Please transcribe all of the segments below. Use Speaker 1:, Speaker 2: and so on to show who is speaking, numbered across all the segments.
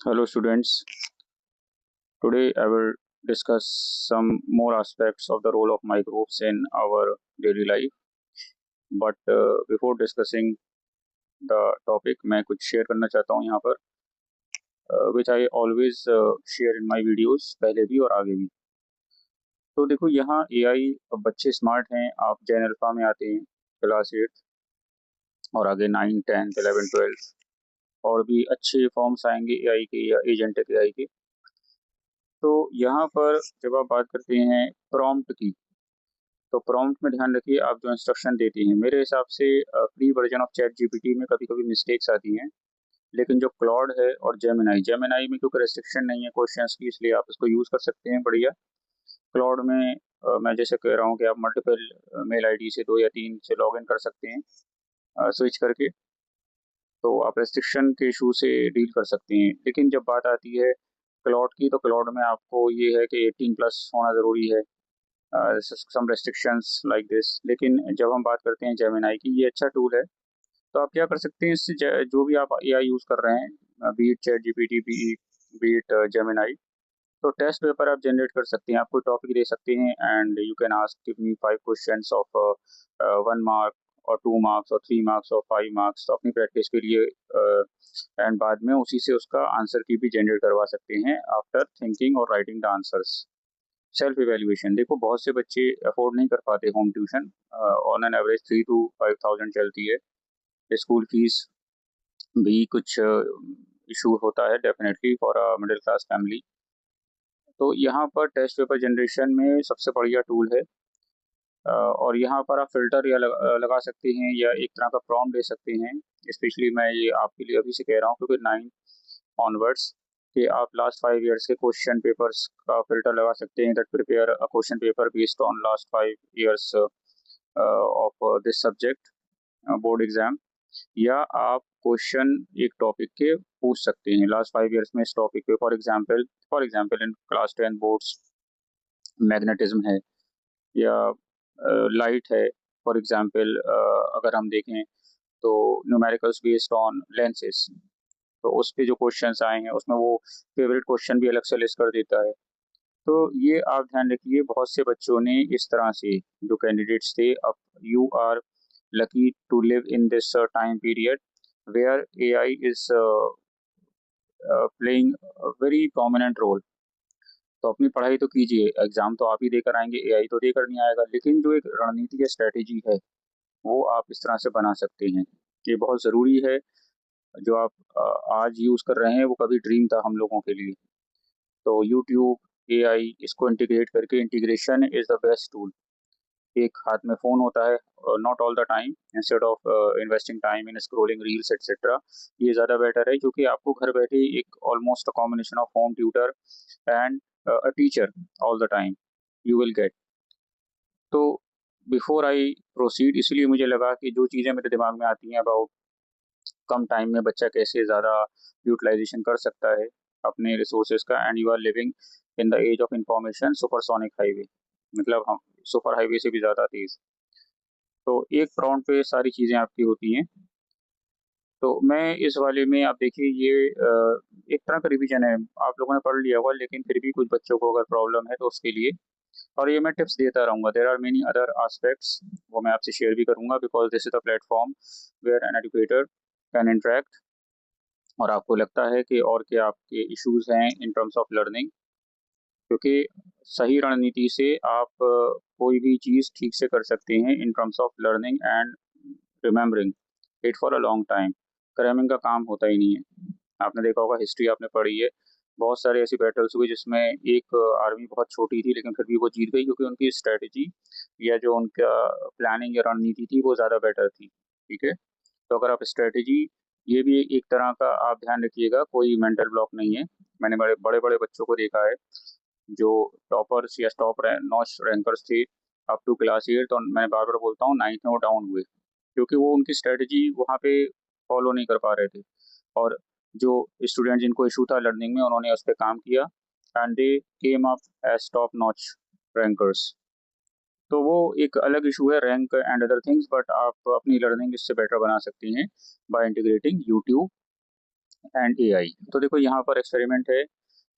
Speaker 1: Hello students, today I will discuss some more aspects of the role of microbes in our daily life. But before discussing the topic, मैं कुछ share करना चाहता हूँ यहाँ पर which I always share in my videos पहले भी और आगे भी। तो देखो यहाँ AI बच्चे स्मार्ट हैं, आप जैन अल्फा में आते हैं क्लास 8 और आगे 9, 10, 11, 12 और भी अच्छे फॉर्म्स आएंगे AI के या एजेंटिक AI के। तो यहाँ पर जब आप बात करते हैं प्रॉम्प्ट की, तो प्रॉम्प्ट में ध्यान रखिए आप जो इंस्ट्रक्शन देती हैं, मेरे हिसाब से free version of chat GPT में कभी कभी मिस्टेक्स आती हैं, लेकिन जो क्लॉड है और जेमिनाई जेमिनाई में क्योंकि रेस्ट्रिक्शन नहीं है क्वेश्चंस की, इसलिए आप इसको यूज़ कर सकते हैं बढ़िया। क्लॉड में मैं जैसे कह रहा हूँ कि आप मल्टीपल मेल आईडी से 2 या 3 से लॉग इन कर सकते हैं स्विच करके, तो आप रेस्ट्रिक्शन के इशू से डील कर सकते हैं। लेकिन जब बात आती है क्लॉड की, तो क्लॉड में आपको ये है कि 18+ होना ज़रूरी है, सम रेस्ट्रिक्शंस लाइक दिस। लेकिन जब हम बात करते हैं जेमिनाई की, ये अच्छा टूल है। तो आप क्या कर सकते हैं इससे, जो भी आप एआई यूज़ कर रहे हैं, be it ChatGPT, be it Gemini, तो टेस्ट पेपर आप जनरेट कर सकते हैं। आप कोई टॉपिक दे सकते हैं and you can ask give me 5 questions of 1 mark और 2 मार्क्स और 3 मार्क्स और 5 मार्क्स, तो अपनी प्रैक्टिस के लिए एंड बाद में उसी से उसका आंसर की भी जनरेट करवा सकते हैं आफ्टर थिंकिंग और writing the answers. Self evaluation, देखो बहुत से बच्चे अफोर्ड नहीं कर पाते home tuition, on an average 3 to 5 thousand चलती है। स्कूल फीस भी कुछ इशू होता है definitely for a middle class family. तो यहाँ पर टेस्ट पेपर जनरेशन में सबसे बढ़िया टूल है, और यहाँ पर आप फिल्टर या लगा सकते हैं या एक तरह का प्रॉम्प्ट दे सकते हैं। स्पेशली मैं ये आपके लिए अभी से कह रहा हूँ क्योंकि 9 ऑनवर्ड्स कि आप लास्ट 5 ईयर्स के क्वेश्चन पेपर्स का फिल्टर लगा सकते हैं, that prepare a question paper based on last 5 years of this subject board exam. या आप क्वेश्चन एक टॉपिक के पूछ सकते हैं लास्ट 5 ईयर्स में इस टॉपिक पे। For example in class 10 boards magnetism है या लाइट है। फॉर एग्जाम्पल अगर हम देखें तो न्यूमेरिकल्स बेस्ड ऑन लेंसेज, तो उस पे जो क्वेश्चंस आए हैं उसमें वो फेवरेट क्वेश्चन भी अलग से लिस्ट कर देता है। तो ये आप ध्यान रखिए, बहुत से बच्चों ने इस तरह से जो कैंडिडेट्स थे, अब you are lucky to live in this time period where AI is playing a very prominent role। तो अपनी पढ़ाई तो कीजिए, एग्जाम तो आप ही देकर आएंगे, एआई तो देकर नहीं आएगा, लेकिन जो एक रणनीति या स्ट्रेटेजी है वो आप इस तरह से बना सकते हैं। ये बहुत ज़रूरी है। जो आप आज यूज़ कर रहे हैं वो कभी ड्रीम था हम लोगों के लिए। तो यूट्यूब, एआई, इसको इंटीग्रेट करके, integration is the best tool. एक हाथ में फ़ोन होता है, not all the time, instead of investing time in scrolling reels etcetera, ये ज़्यादा बेटर है क्योंकि आपको घर बैठे एक almost a combination of home tutor and a teacher all the time you will get. तो बिफोर आई प्रोसीड, इसलिए मुझे लगा कि जो चीज़ें मेरे दिमाग में आती हैं अबाउट कम टाइम में बच्चा कैसे ज़्यादा यूटिलाइजेशन कर सकता है अपने रिसोर्सेज का, and you are living in the age of information, supersonic highway, मतलब हम सुपर हाईवे से भी ज़्यादा तेज़। तो एक प्रॉम्प्ट पे सारी चीज़ें आपकी होती हैं। तो मैं इस वाले में, आप देखिए ये एक तरह का रिवीजन है, आप लोगों ने पढ़ लिया होगा, लेकिन फिर भी कुछ बच्चों को अगर प्रॉब्लम है तो उसके लिए, और ये मैं टिप्स देता रहूँगा। There are many other aspects, वो मैं आपसे शेयर भी करूँगा because this is the platform where an educator can interact. और आपको लगता है कि और क्या आपके इश्यूज हैं इन टर्म्स ऑफ लर्निंग, क्योंकि सही रणनीति से आप कोई भी चीज़ ठीक से कर सकते हैं in terms of learning and remembering it for a long time. Cramming का काम होता ही नहीं है। आपने देखा होगा, हिस्ट्री आपने पढ़ी है, बहुत सारे ऐसी बैटल्स हुई जिसमें एक आर्मी बहुत छोटी थी लेकिन फिर भी वो जीत गई क्योंकि उनकी स्ट्रेटजी या जो उनका प्लानिंग या रणनीति थी वो ज़्यादा बेटर थी। ठीक है, तो अगर आप स्ट्रेटजी, ये भी एक तरह का आप ध्यान रखिएगा, कोई मेंटल ब्लॉक नहीं है। मैंने बड़े बड़े बड़े बच्चों को देखा है जो टॉपर्स या टॉप नॉच रैंकर्स थे अप टू क्लास 8, तो मैं बार बार बोलता हूँ 9th में वो डाउन हुए क्योंकि वो उनकी स्ट्रेटजी वहाँ पे फॉलो नहीं कर पा रहे थे। और जो स्टूडेंट जिनको इशू था लर्निंग में, उन्होंने उस पर काम किया and they came up as top notch rankers. तो वो एक अलग इशू है, rank and other things, but आप अपनी लर्निंग इससे बेटर बना सकती हैं by integrating YouTube and AI. तो देखो यहाँ पर एक्सपेरिमेंट है।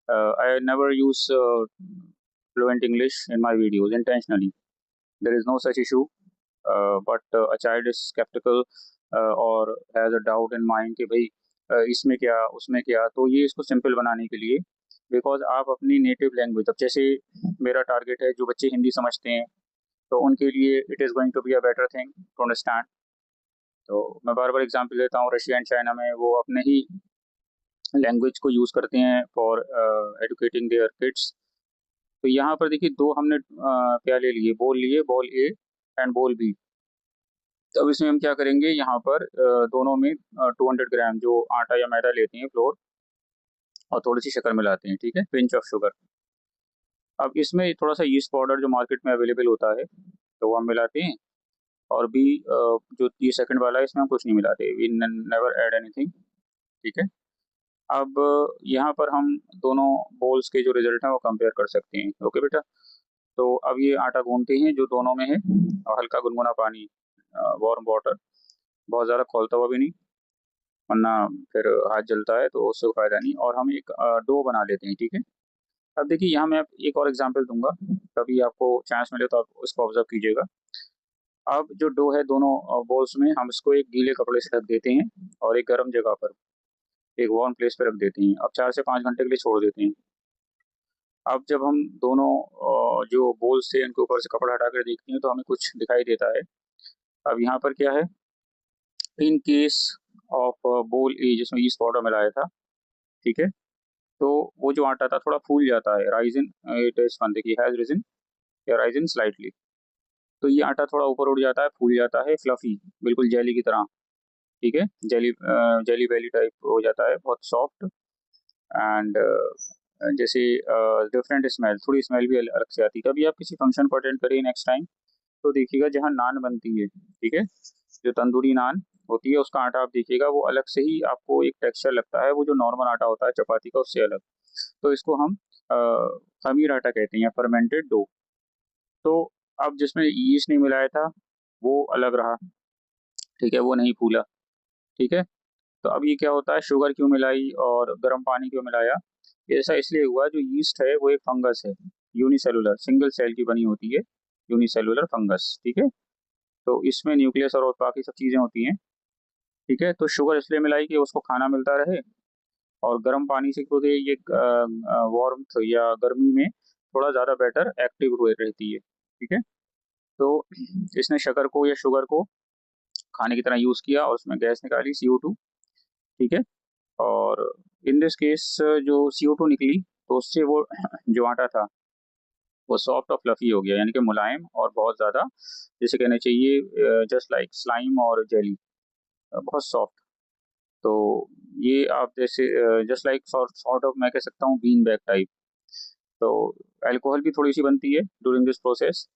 Speaker 1: I never use fluent English in my videos intentionally, there is no such issue, but a child is sceptical और has a doubt in mind कि भाई इसमें क्या उसमें क्या। तो ये इसको सिंपल बनाने के लिए, बिकॉज आप अपनी नेटिव लैंग्वेज, अब जैसे मेरा टारगेट है जो बच्चे हिंदी समझते हैं, तो उनके लिए it is going to be a better thing to understand. तो मैं बार बार एग्जांपल देता हूँ, रशिया एंड चाइना में वो अपने ही लैंग्वेज को यूज़ करते हैं फॉर एडुकेटिंग देयर किड्स। तो यहाँ पर देखिए दो हमने क्या ले लिए, ball A and ball B. तो अब इसमें हम क्या करेंगे, यहाँ पर दोनों में 200 ग्राम जो आटा या मैदा लेते हैं फ्लोर, और थोड़ी सी शक्कर मिलाते हैं, ठीक है, पिंच ऑफ शुगर। अब इसमें थोड़ा सा यीस्ट पाउडर जो मार्केट में अवेलेबल होता है, तो वो हम मिलाते हैं। और बी जो 30 सेकंड वाला है, इसमें हम कुछ नहीं मिलाते, वी नेवर ऐड एनीथिंग, ठीक है। अब यहाँ पर हम दोनों बोल्स के जो रिजल्ट हैं वो कंपेयर कर सकते हैं, ओके बेटा। तो अब ये आटा गूंथते हैं जो दोनों में है, और हल्का गुनगुना पानी, वार्म वाटर, बहुत ज़्यादा खौलता हुआ भी नहीं, वरना फिर हाथ जलता है तो उससे फ़ायदा नहीं। और हम एक डो बना लेते हैं, ठीक है। अब देखिए यहाँ मैं एक और एग्जांपल दूंगा, कभी आपको चांस मिले तो आप उसको ऑब्जर्व कीजिएगा। अब जो डो है दोनों बॉल्स में, हम इसको एक गीले कपड़े से ढक देते हैं और एक गर्म जगह पर, एक वार्म प्लेस पे रख देते हैं। अब 4 से 5 घंटे के लिए छोड़ देते हैं। अब जब हम दोनों जो बोल्स थे उनके ऊपर से कपड़ा हटा कर देखते हैं तो हमें कुछ दिखाई देता है। अब यहाँ पर क्या है, इन केस ऑफ बोल ए जिसमें ईस्ट पाउडर मिलाया था, ठीक है, तो वो जो आटा था थोड़ा फूल जाता है, राइजन, इट इज फन, देखिए हैज रिजन या राइजन स्लाइटली। तो ये आटा थोड़ा ऊपर उड़ जाता है, फूल जाता है, फ्लफी, बिल्कुल जेली की तरह, ठीक है, जेली, जेली बेली टाइप हो जाता है, बहुत सॉफ्ट। एंड जैसे डिफरेंट स्मेल, थोड़ी स्मेल भी अलग से आती है। कभी आप किसी फंक्शन को अटेंड करिए नेक्स्ट टाइम, तो देखिएगा जहाँ नान बनती है, ठीक है, जो तंदूरी नान होती है, उसका आटा आप देखिएगा वो अलग से ही आपको एक टेक्सचर लगता है, वो जो नॉर्मल आटा होता है चपाती का उससे अलग। तो इसको हम खमीर आटा कहते हैं या फर्मेंटेड डो। तो अब जिसमें यीस्ट नहीं मिलाया था वो अलग रहा, ठीक है, वो नहीं फूला, ठीक है। तो अब ये क्या होता है, शुगर क्यों मिलाई और गर्म पानी क्यों मिलाया, ये ऐसा इसलिए हुआ, जो यीस्ट है वो एक फंगस है, यूनिसेलुलर, सिंगल सेल की बनी होती है, यूनिसेलुलर फंगस, ठीक है। तो इसमें न्यूक्लियस और बाकी सब चीज़ें होती हैं, ठीक है। तो शुगर इसलिए मिलाई कि उसको खाना मिलता रहे, और गर्म पानी से क्योंकि ये वार्मथ या गर्मी में थोड़ा ज़्यादा बेटर एक्टिव हुए रहती है, ठीक है। तो इसने शक्कर को या शुगर को खाने की तरह यूज़ किया और उसमें गैस निकाली, CO2, ठीक है। और इन दिस केस जो CO2 निकली, तो उससे वो जो आटा था वो सॉफ्ट और फ्लफी हो गया, यानी कि मुलायम और बहुत ज़्यादा, जैसे कहना चाहिए जस्ट लाइक स्लाइम और जेली, बहुत सॉफ्ट। तो ये आप जैसे जस्ट लाइक सॉर्ट ऑफ, मैं कह सकता हूँ बीन बैग टाइप। तो अल्कोहल भी थोड़ी सी बनती है ड्यूरिंग दिस प्रोसेस,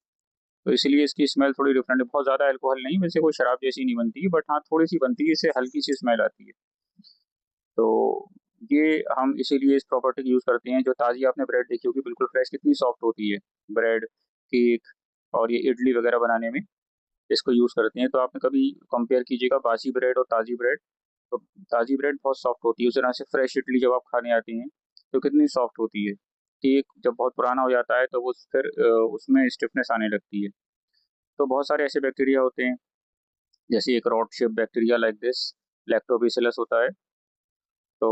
Speaker 1: तो इसीलिए इसकी स्मेल थोड़ी डिफरेंट है, बहुत ज़्यादा अल्कोहल नहीं, वैसे कोई शराब जैसी नहीं बनती है, बट हाँ थोड़ी सी बनती है, इससे हल्की सी स्मेल आती है। तो ये हम इसीलिए इस प्रॉपर्टी की यूज़ करते हैं। जो ताज़ी आपने ब्रेड देखी होगी बिल्कुल फ्रेश, कितनी सॉफ्ट होती है ब्रेड, केक, और ये इडली वगैरह बनाने में इसको यूज़ करते हैं। तो आपने कभी कंपेयर कीजिएगा बासी ब्रेड और ताज़ी ब्रेड, तो ताज़ी ब्रेड बहुत सॉफ्ट होती है, उस तरह से फ्रेश इडली जब आप खाने आते हैं तो कितनी सॉफ्ट होती है। केक जब बहुत पुराना हो जाता है तो वो फिर उसमें स्टिफनेस आने लगती है। तो बहुत सारे ऐसे बैक्टीरिया होते हैं, जैसे एक rod shape bacteria like this, lactobacillus होता है। तो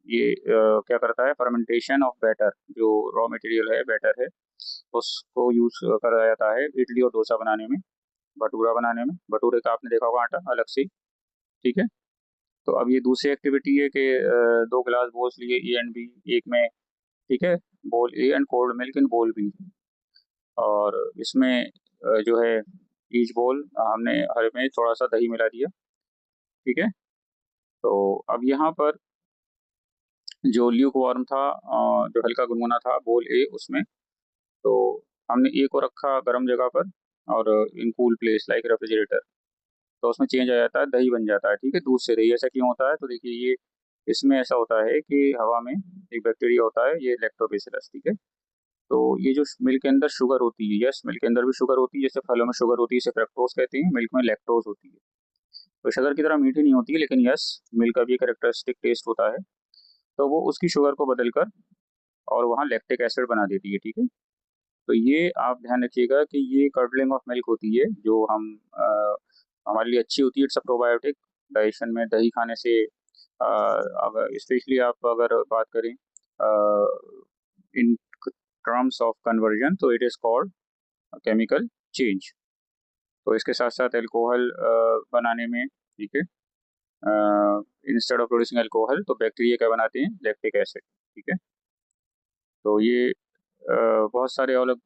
Speaker 1: ये क्या करता है, फर्मेंटेशन ऑफ बैटर, जो रॉ मटेरियल है बैटर है, उसको यूज़ करा जाता है इडली और डोसा बनाने में, भटूरा बनाने में। भटूरे का आपने देखा होगा आटा अलग से, ठीक है। तो अब ये दूसरी एक्टिविटी है कि 2 गिलास बोल्स लिए ए एंड बी, एक में, ठीक है, बोल A and cold milk in बोल बी। और इसमें जो है ईच बोल हमने हर में थोड़ा सा दही मिला दिया, ठीक है। तो अब यहाँ पर जो ल्यूक वार्म था, जो हल्का गुनगुना था बोल ए, उसमें तो हमने ए को रखा गर्म जगह पर, और in cool place like refrigerator, तो उसमें चेंज आ जाता है, दही बन जाता है, ठीक है, दूध से दही। ऐसा क्यों होता है, तो देखिए ये इसमें ऐसा होता है कि हवा में एक बैक्टीरिया होता है, ये लैक्टोबैसिलस, ठीक है। तो ये जो मिल्क के अंदर शुगर होती है, यस मिल्क के अंदर भी शुगर होती है, जैसे फलों में शुगर होती है, इसे फ्रक्टोज कहते हैं, मिल्क में लैक्टोज होती है। तो शक्कर की तरह मीठी नहीं होती है, लेकिन यस, मिल्क का भी कैरेक्टरिस्टिक टेस्ट होता है। तो वो उसकी शुगर को बदलकर और वहाँ लैक्टिक एसिड बना देती है, ठीक है? तो ये आप ध्यान रखिएगा कि ये कर्डलिंग ऑफ मिल्क होती है, जो हमारे लिए अच्छी होती है। It's a probiotic. डाइजेशन में दही खाने से अगर स्पेशली आप अगर बात करें इन टर्म्स ऑफ कन्वर्जन, तो it is called chemical change. तो इसके साथ-साथ अल्कोहल बनाने में, ठीक है, इंस्टेड ऑफ प्रोड्यूसिंग अल्कोहल, तो बैक्टीरिया क्या बनाते हैं? लैक्टिक एसिड, ठीक है? तो ये बहुत सारे अलग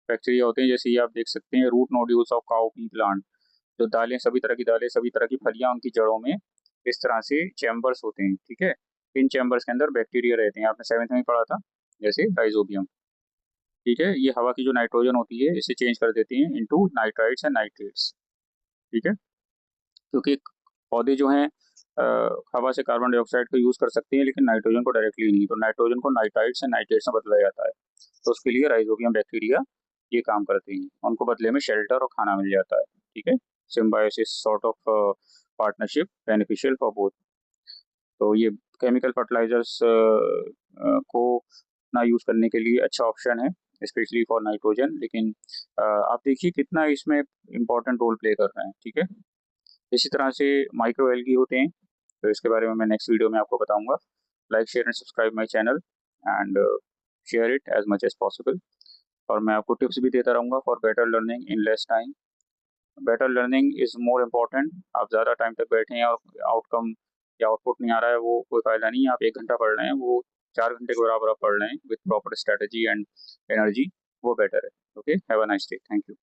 Speaker 1: बैक्टीरिया होते हैं, जैसे ये आप देख सकते हैं root nodules of cowpea plant. जो दालें, सभी तरह की दालें, सभी तरह की फलियाँ, उनकी जड़ों में इस तरह से चैम्बर्स होते हैं, ठीक है? इन चैम्बर्स के अंदर बैक्टीरिया रहते हैं। आपने 7th में पढ़ा था, जैसे राइज़ोबियम, ठीक है? ये हवा की जो नाइट्रोजन होती है, इसे चेंज कर देती हैं इंटू नाइट्राइट्स एंड नाइट्रेट्स, ठीक है? क्योंकि पौधे जो हैं हवा से कार्बन डाइऑक्साइड को यूज़ कर सकते हैं, लेकिन नाइट्रोजन को डायरेक्टली नहीं। तो नाइट्रोजन को नाइट्राइट्स एंड नाइट्रेट्स में बदला जाता है। तो उसके लिए राइज़ोबियम बैक्टीरिया ये काम करते हैं। उनको बदले में शेल्टर और खाना मिल जाता है, ठीक है? Symbiosis sort of partnership beneficial for both. तो ये केमिकल फर्टिलाइजर्स को ना यूज़ करने के लिए अच्छा ऑप्शन है, स्पेशली फॉर नाइट्रोजन। लेकिन आप देखिए कितना इसमें इम्पोर्टेंट रोल प्ले कर रहे हैं, ठीक है? इसी तरह से माइक्रो एल्गी होते हैं, तो इसके बारे में मैं नेक्स्ट वीडियो में आपको बताऊंगा। Like, share and subscribe my channel and share it as much as possible. और मैं आपको टिप्स भी देता रहूँगा for better learning in less time. Better learning is more important. आप ज़्यादा टाइम तक बैठे हैं और आउटकम या आउटपुट नहीं आ रहा है, वो कोई फ़ायदा नहीं है। आप 1 घंटा पढ़ रहे हैं, वो 4 घंटे के बराबर आप पढ़ रहे हैं with proper strategy and energy, वो बेटर है। Okay, have a nice day. Thank you.